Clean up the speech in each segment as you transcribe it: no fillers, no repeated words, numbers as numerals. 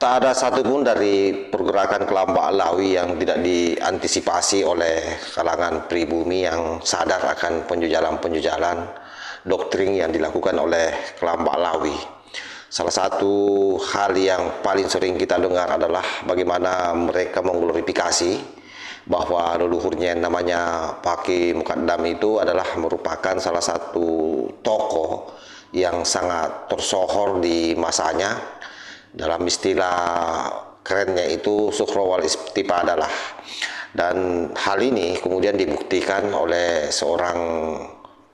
Tak ada satupun dari pergerakan kelompok Alawi yang tidak diantisipasi oleh kalangan pribumi yang sadar akan penjujalan-penjujalan doktrin yang dilakukan oleh kelompok Alawi. Salah satu hal yang paling sering kita dengar adalah bagaimana mereka mengglorifikasi bahwa leluhurnya yang namanya Paki Mukaddam itu adalah merupakan salah satu tokoh yang sangat tersohor di masanya. Dalam istilah kerennya itu sukro wal istifadah lah. Dan hal ini kemudian dibuktikan oleh seorang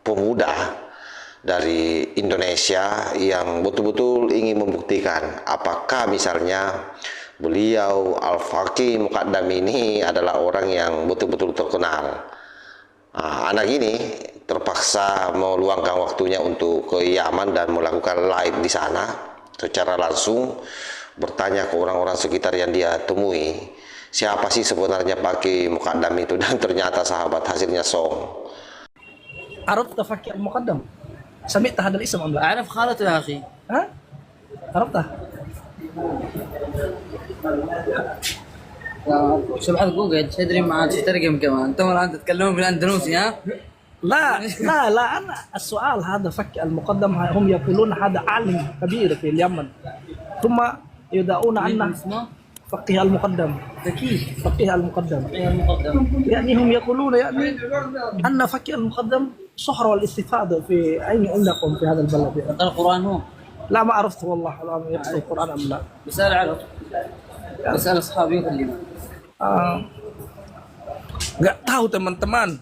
pemuda dari Indonesia yang betul-betul ingin membuktikan apakah misalnya beliau Al-Faqih Mukaddam ini adalah orang yang betul-betul terkenal. Anak ini terpaksa meluangkan waktunya untuk ke Yaman dan melakukan live di sana secara langsung, bertanya ke orang-orang sekitar yang dia temui, siapa sih sebenarnya Paki Mukaddam itu, dan ternyata sahabat hasilnya song. عرفت فك المقدم؟ سمعت هذا الاسم أم لا؟ أعرف خالته يا أخي. ها؟ عرفته؟ شبح جوجل تدري ما تترجم كمان أنتم الآن تتكلمون بالأندلسي ها؟ لا أنا السؤال هذا فك المقدم هم يقولون هذا عالم كبير في اليمن ثم يدعون عنه اسمه فقيه المقدم ذكي فقيه المقدم المقدم. يعني هم يقولون يعني أن فقيه المقدم صحر والاستفادة في أين عندكم في هذا البلد يعني. يقرأ القرآن هو؟ لا ما عرفت والله الآن يقرأ القرآن أم لا. بسأل عرف بسأل أصحابي يكلمه. Nggak tahu teman-teman.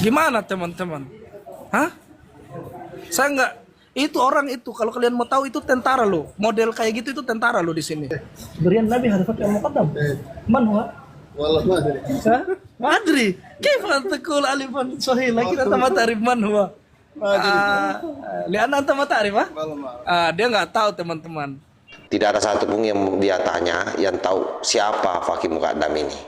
Gimana teman-teman? Hah? Saya nggak. Itu orang itu kalau kalian mau tahu itu tentara loh. Model kayak gitu itu tentara loh di sini. Berian Nabi harus pakai al-muqaddam. Man huwa? والله ما ادري. ها؟ ما أدري. كيف أن تقول ألفا صحيح لكن أنت ما تعرف من هو؟ Lian anta ma ta'rif ah? Dia nggak tahu teman-teman. Tidak ada satupun yang dia tanya yang tahu siapa Paki Mukaddam ini.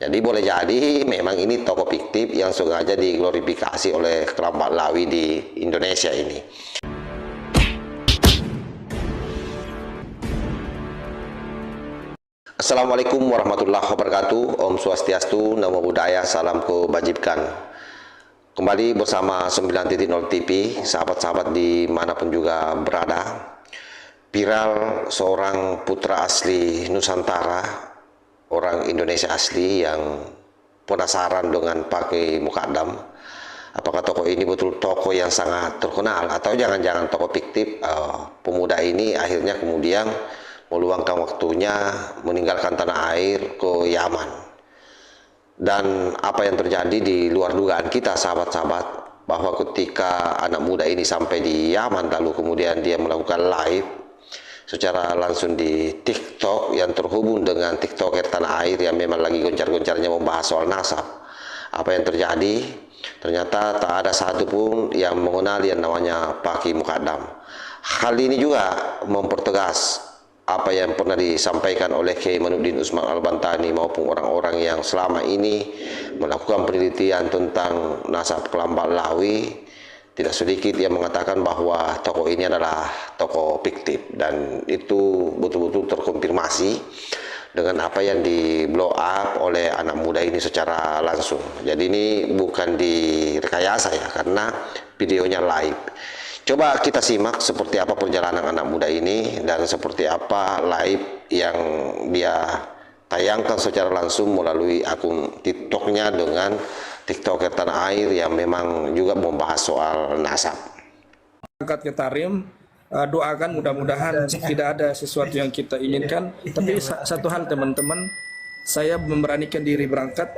Jadi boleh jadi memang ini tokoh fiktif yang sengaja diglorifikasi oleh kelompok Alawi di Indonesia ini. Assalamualaikum warahmatullahi wabarakatuh. Om Swastiastu, Namo Buddhaya, salam kebajikan. Kembali bersama 9.0 TV, sahabat-sahabat dimanapun juga berada. Viral seorang putra asli Nusantara, orang Indonesia asli yang penasaran dengan Paki Mukaddam. Apakah tokoh ini betul tokoh yang sangat terkenal atau jangan-jangan tokoh fiktif? Pemuda ini akhirnya kemudian meluangkan waktunya meninggalkan tanah air ke Yaman. Dan apa yang terjadi di luar dugaan kita sahabat-sahabat, bahwa ketika anak muda ini sampai di Yaman lalu kemudian dia melakukan live secara langsung di TikTok yang terhubung dengan TikToker tanah air yang memang lagi gencar-gencarnya membahas soal nasab. Apa yang terjadi? Ternyata tak ada satupun yang mengenali yang namanya Paki Mukaddam. Hal ini juga mempertegas apa yang pernah disampaikan oleh Kiai Manuddin Usman Al-Bantani maupun orang-orang yang selama ini melakukan penelitian tentang nasab kelompok Alawi. Tidak sedikit yang mengatakan bahwa tokoh ini adalah tokoh fiktif, dan itu betul-betul terkonfirmasi dengan apa yang di blow up oleh anak muda ini secara langsung. Jadi ini bukan direkayasa ya, karena videonya live. Coba kita simak seperti apa perjalanan anak muda ini dan seperti apa live yang dia tayangkan secara langsung melalui akun TikToknya dengan TikToker tanah air yang memang juga membahas soal nasab. Angkat ke Tarim, doakan mudah-mudahan tidak ada sesuatu yang kita inginkan. Tapi satu hal teman-teman, saya memberanikan diri berangkat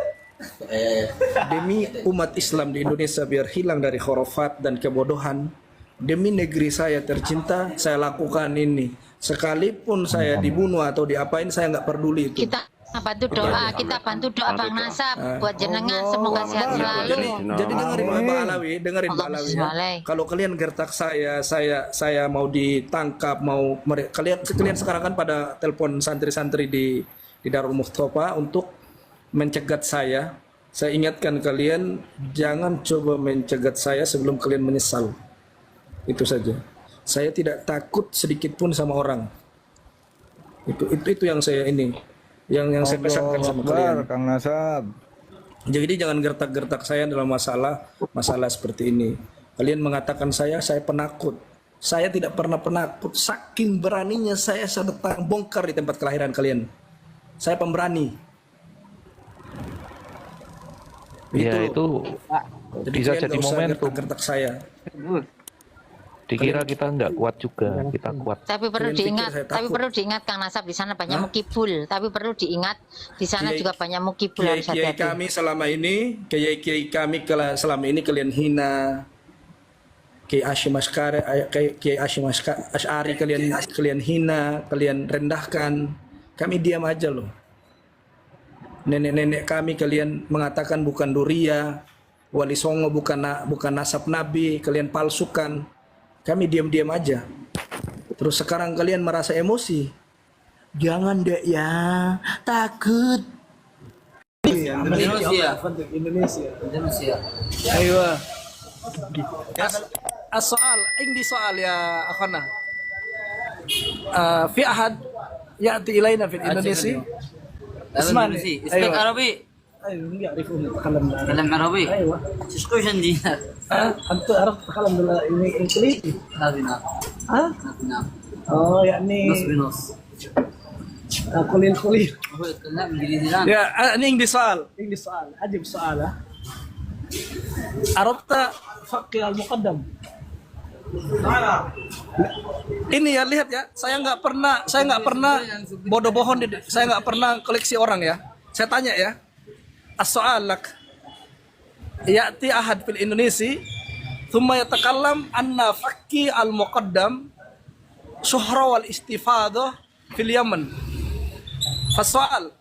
demi umat Islam di Indonesia biar hilang dari khurafat dan kebodohan. Demi negeri saya tercinta, saya lakukan ini. Sekalipun saya dibunuh atau diapain, saya nggak peduli itu. Kita bantu doa Bang Nasab buat jenengan, semoga sehat selalu. Jadi dengerin Mbak Alawi, ya. Kalau kalian gertak saya mau ditangkap, kalian sekarang kan pada telepon santri-santri di Darul Mustafa untuk mencegat saya. Saya ingatkan kalian jangan coba mencegat saya sebelum kalian menyesal. Itu saja. Saya tidak takut sedikit pun sama orang. Itu yang saya ini, yang saya pesankan sama kalian. Kang Nasab. Jadi jangan gertak-gertak saya dalam masalah seperti ini. Kalian mengatakan saya penakut. Saya tidak pernah penakut. Saking beraninya saya datang bongkar di tempat kelahiran kalian. Saya pemberani. Ya itu Jadi bisa kalian jadi nggak usah momentum. gertak-gertak saya. Dikira kita nggak kuat juga, kita kuat. Tapi perlu Kalian pikir diingat, saya tapi takut? perlu diingat Kang Nasab di sana banyak mukibul. Tapi perlu diingat di sana Kiai- juga banyak mukibul, harus Kiai hati-hati. kami selama ini, kiai kami selama ini kalian hina. Kiai Hashim Asy'ari kalian hina, kalian rendahkan. Kami diam aja loh. Nenek-nenek kami kalian mengatakan bukan Duria, Wali Songo bukan nasab Nabi, kalian palsukan. Kami diam-diam aja. Terus sekarang kalian merasa emosi. Jangan dek ya, takut. Indonesia. Indonesia. Ayo. السؤال عندي سؤال يا أخونا في أحد يأتي إلينا في الإندونيسي اسمعني Speak Arabic. أيوة هم يعرفون يتكلم تكلم عربي. أيوة تشكوش عندي. أنت عرفت تتكلم بالإنجليزي هذه نعم. ها نعم. يعني نص بنص. قليل هو يتكلم انجليزي الان. يا أنا عندي سؤال أجيب سؤال عرفت فقه المقدم ini ya, lihat ya, saya nggak pernah bodoh-bohong, saya nggak pernah koleksi orang ya. Saya tanya ya, as-soal lak ya'ti ahad fil Indonesia thumma yatakallam anna fakki al-muqaddam syuhra wal istifadah fil Yaman. Fas-soal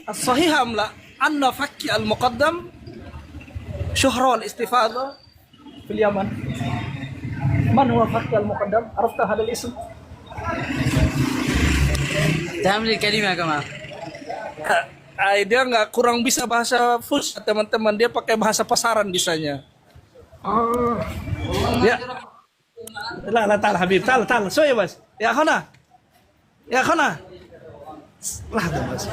as-sahih am la anna fakki al-muqaddam syuhra wal istifadah fil Yaman. من هو فك المقدم؟ عرفت هذا الاسم؟ تعمل الكلمة كمان. Dia nggak kurang bisa bahasa Fus, teman-teman. Dia pakai bahasa pasaran bisanya. Ya. لا تعال حبيبي تعال شوية بس يا أخونا لحظة بس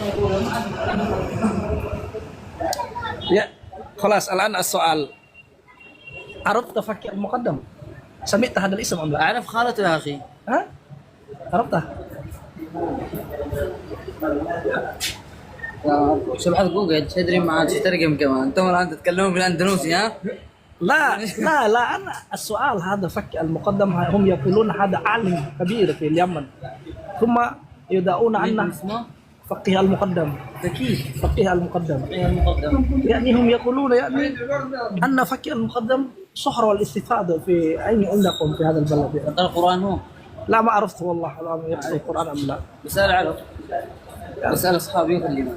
يا خلاص الآن السؤال عرفت فك المقدم؟ سمعت هذا الاسم أم لا؟ أعرف خالته يا أخي. ها؟ عرفته؟ شبح جوجل تدري ما تترجم كمان. أنتم الآن تتكلمون بالأندلسي ها؟ لا أنا السؤال هذا فك المقدم هم يقولون هذا عالم كبير في اليمن ثم يدعون عنه اسمه فقيه المقدم فقيه المقدم يعني هم يقولون يعني أن فقيه المقدم صحر والاستفادة في أين عندكم في هذا البلد يعني. يقرأ القرآن هو؟ لا ما عرفت والله الآن يقرأ القرآن أم لا. بسأل عرف. بسأل أصحابي يكلمه.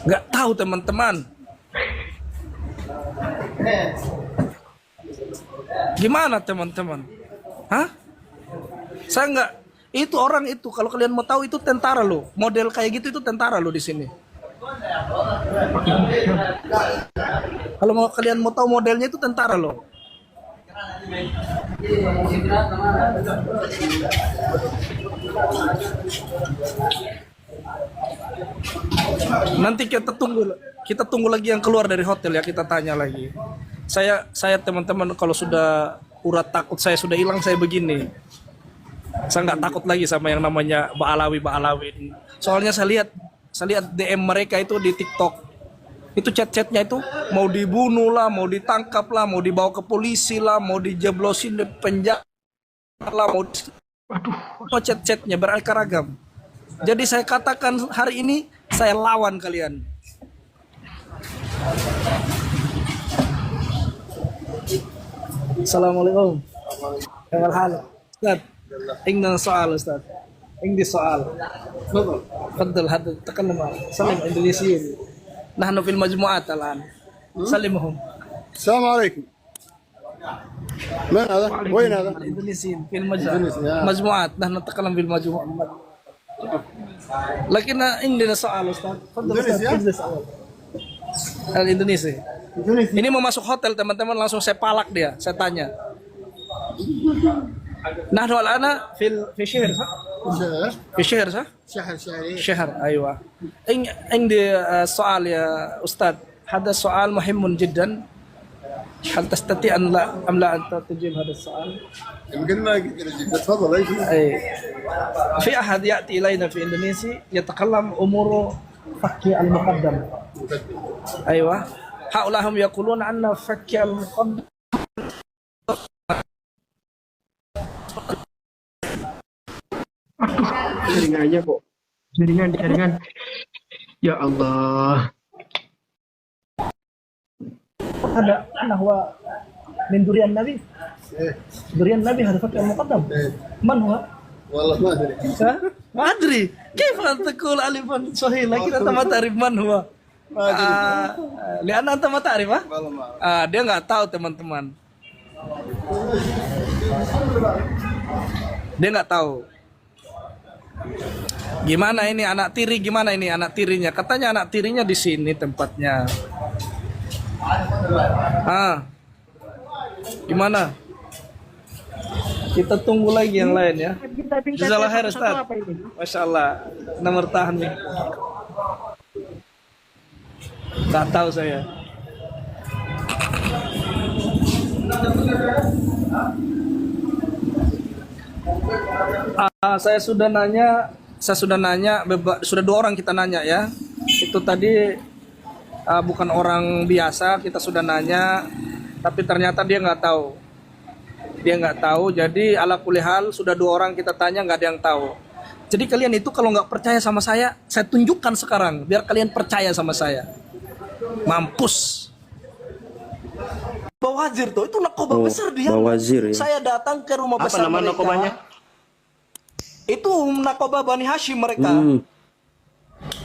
Nggak tahu teman-teman. Gimana teman-teman? Hah? Saya nggak. Itu orang itu, kalau kalian mau tahu itu tentara loh. Model kayak gitu itu tentara loh di sini. Kalau kalian mau tahu modelnya itu tentara loh. Nanti kita tunggu lagi yang keluar dari hotel ya, kita tanya lagi. Saya teman-teman kalau sudah urat takut saya sudah hilang, saya begini. Saya nggak takut lagi sama yang namanya Ba'alawi. Soalnya saya lihat DM mereka itu di TikTok. Itu chat-chatnya itu mau dibunuh lah, mau ditangkap lah, mau dibawa ke polisi lah, mau dijeblosin di penjara lah, mau chat-chatnya beraneka ragam. Jadi saya katakan hari ini saya lawan kalian. Assalamualaikum. Kaifa hal? Ustaz, عندنا سؤال أستاذ. عندي سؤال. تفضل هذا تكلم سلم إندونيسيين. نحن في المجموعات الآن. سلمهم. السلام عليكم. من هذا؟ وين هذا؟ الإندونيسيين في المجموعات. نحن نتكلم في المجموعة. لكن عندنا سؤال أستاذ. تفضل أستاذ. اجلس أول. الإندونيسي. Ini mau masuk hotel teman-teman, langsung saya palak dia. Saya tanya. نحن الآن في شهر صح؟ شهر في شهر صح؟ شهرين. شهر أيوة. عندي سؤال يا أستاذ، هذا سؤال مهم جدا. هل تستطيع أم لا أنت تجيب هذا السؤال؟ يمكن ما أقدر أجيب، تفضل أي. في أحد يأتي إلينا في إندونيسيا يتكلم أمور فكي المقدم. أيوة. هؤلاء هم يقولون أن فكي المقدم Jaringan aja kok. Jaringan. Ya Allah. هذا هو من ذرية النبي. ذرية النبي هذا فكي المقدم. من هو؟ والله ما أدري. ما أدري كيف أن تقول ألفا صحيح لكن أنت ما تعرف من هو. Lihat antum mata Arif, dia nggak tahu teman-teman. Dia nggak tahu. Gimana ini anak tiri? Gimana ini anak tirinya? Katanya anak tirinya di sini tempatnya. Gimana? Kita tunggu lagi yang lain ya. Jazakallah khair Ustaz. Masya Allah. Nomor tahan nih. Tak tahu saya. Saya sudah nanya, sudah 2 orang kita nanya ya. Itu tadi bukan orang biasa, kita sudah nanya, tapi ternyata dia nggak tahu. Jadi ala kulihal sudah 2 orang kita tanya nggak ada yang tahu. Jadi kalian itu kalau nggak percaya sama saya tunjukkan sekarang biar kalian percaya sama saya. Mampus. Bawazir tuh itu nakoba besar dia. Bawazir ya. Saya datang ke rumah besar. Apa nama mereka. nakobanya? Itu nakoba Bani Hashim mereka.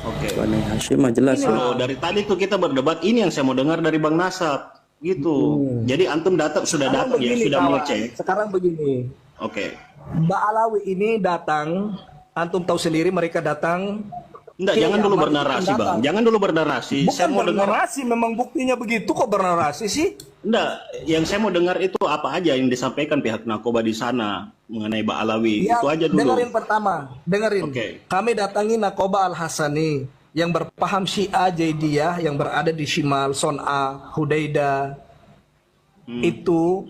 Oke. Bani Hashim mah jelas. Kalau dari tadi tuh kita berdebat, ini yang saya mau dengar dari Bang Nasab gitu. Jadi antum sudah datang ya, sudah mengecek. Sekarang begini. Oke. Mbak Alawi ini datang, antum tahu sendiri mereka datang. Enggak, jangan dulu bernarasi, Bang. Jangan dulu bernarasi. Bukan Saya mau dengar. bernarasi, memang buktinya begitu kok bernarasi sih. Enggak, yang saya mau dengar itu apa aja yang disampaikan pihak Nakoba di sana mengenai Mbak Alawi. Ya, Itu aja dulu. dengerin pertama, dengerin. Oke. Kami datangi Nakoba Al-Hasani yang berpaham Syiah Jaidiyah yang berada di Shimal, Son'a, Hudaida. Itu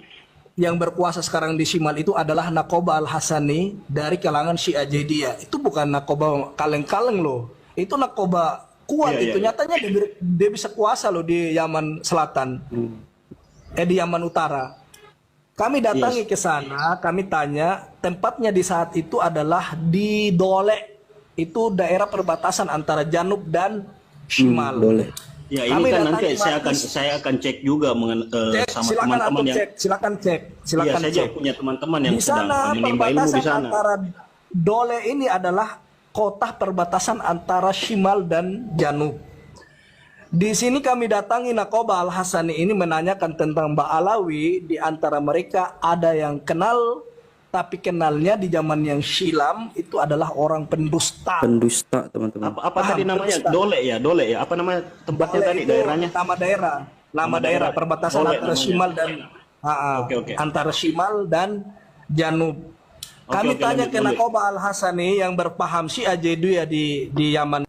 yang berkuasa sekarang di Shimal itu adalah Nakoba Al-Hasani dari kalangan Syiah Jaidiyah. Itu bukan Nakoba kaleng-kaleng loh. Itu Nakoba kuat itu. Nyatanya dia bisa kuasa loh di Yaman Selatan. Di Yaman Utara. Kami datangi ke sana, kami tanya, tempatnya di saat itu adalah di Dole. Itu daerah perbatasan antara Janub dan Shimal. Boleh. Ya, ini kan nanti saya akan cek juga sama teman-teman yang silakan cek. Iya, saya juga punya teman-teman yang Di sana sedang menimba ilmu di sana. antara Dole ini adalah kota perbatasan antara Shimal dan Janub. Di sini kami datangi Nakoba Al-Hasani ini menanyakan tentang Mbak Alawi. Di antara mereka ada yang kenal, tapi kenalnya di zaman yang silam itu adalah orang pendusta. Pendusta teman-teman. Apa tadi namanya? pendusta. Dole ya. Apa nama tempatnya Dole tadi, itu daerahnya? Nama daerah perbatasan Dole antara namanya. Shimal dan Oke. antara Shimal dan Janub. Kami tanya ke Nakoba Al-Hasani yang berpaham Syiah Jaidiyah di Yaman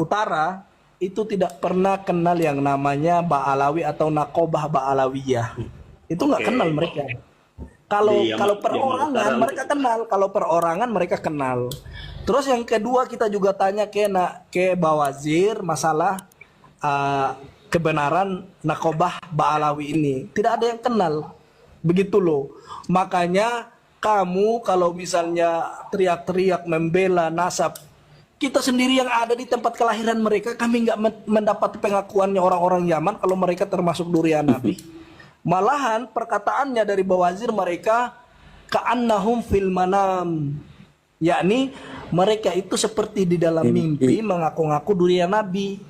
Utara, itu tidak pernah kenal yang namanya Ba'alawi atau Nakobah Ba'alawiyah. Itu nggak kenal mereka. Kalau perorangan mereka kenal, kalau perorangan mereka kenal. Terus yang kedua kita juga tanya ke Bawazir masalah kebenaran Nakobah Ba'alawi ini. Tidak ada yang kenal. Begitu loh. Makanya kamu kalau misalnya teriak-teriak membela nasab, kita sendiri yang ada di tempat kelahiran mereka, kami nggak mendapat pengakuannya orang-orang Yaman kalau mereka termasuk durian Nabi. Malahan perkataannya dari Bawazir mereka ka'annahum fil manam, yakni mereka itu seperti di dalam mimpi mengaku-ngaku durian Nabi,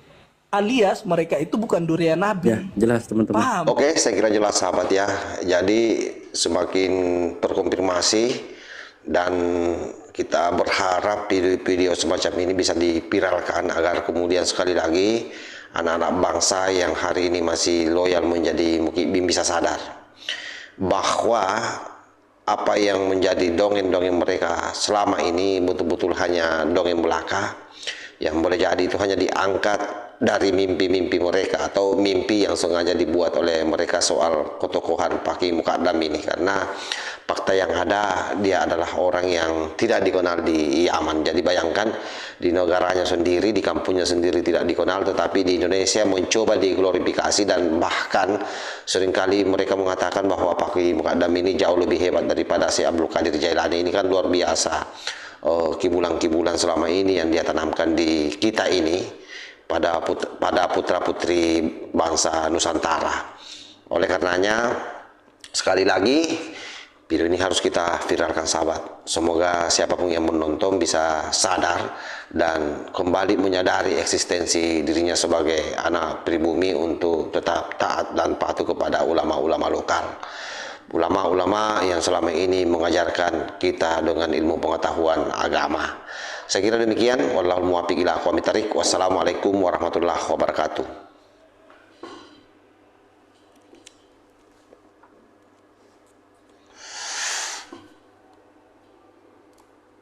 alias mereka itu bukan durian Nabi. Ya, jelas teman-teman. Paham? Oke, saya kira jelas sahabat ya. Jadi semakin terkonfirmasi dan kita berharap video semacam ini bisa dipiralkan agar kemudian sekali lagi anak-anak bangsa yang hari ini masih loyal menjadi mukibin bisa sadar bahwa apa yang menjadi dongeng-dongeng mereka selama ini betul-betul hanya dongeng belaka, yang boleh jadi itu hanya diangkat dari mimpi-mimpi mereka atau mimpi yang sengaja dibuat oleh mereka soal ketokohan Pak Kiai Mukadam ini. Karena fakta yang ada, dia adalah orang yang tidak dikenal di Yaman. Jadi bayangkan, di negaranya sendiri, di kampungnya sendiri tidak dikenal, tetapi di Indonesia mencoba diglorifikasi, dan bahkan seringkali mereka mengatakan bahwa Pak Kiai Mukadam ini jauh lebih hebat daripada si Abdul Qadir Jailani. Ini kan luar biasa kibulan-kibulan selama ini yang dia tanamkan di kita ini pada putra-putri bangsa Nusantara. Oleh karenanya, sekali lagi, video ini harus kita viralkan, sahabat. Semoga siapapun yang menonton bisa sadar dan kembali menyadari eksistensi dirinya sebagai anak pribumi untuk tetap taat dan patuh kepada ulama-ulama lokal. Ulama-ulama yang selama ini mengajarkan kita dengan ilmu pengetahuan agama. Saya kira demikian. Wallahul muwaffiq ila aqwamit thariq. Wassalamualaikum warahmatullahi wabarakatuh.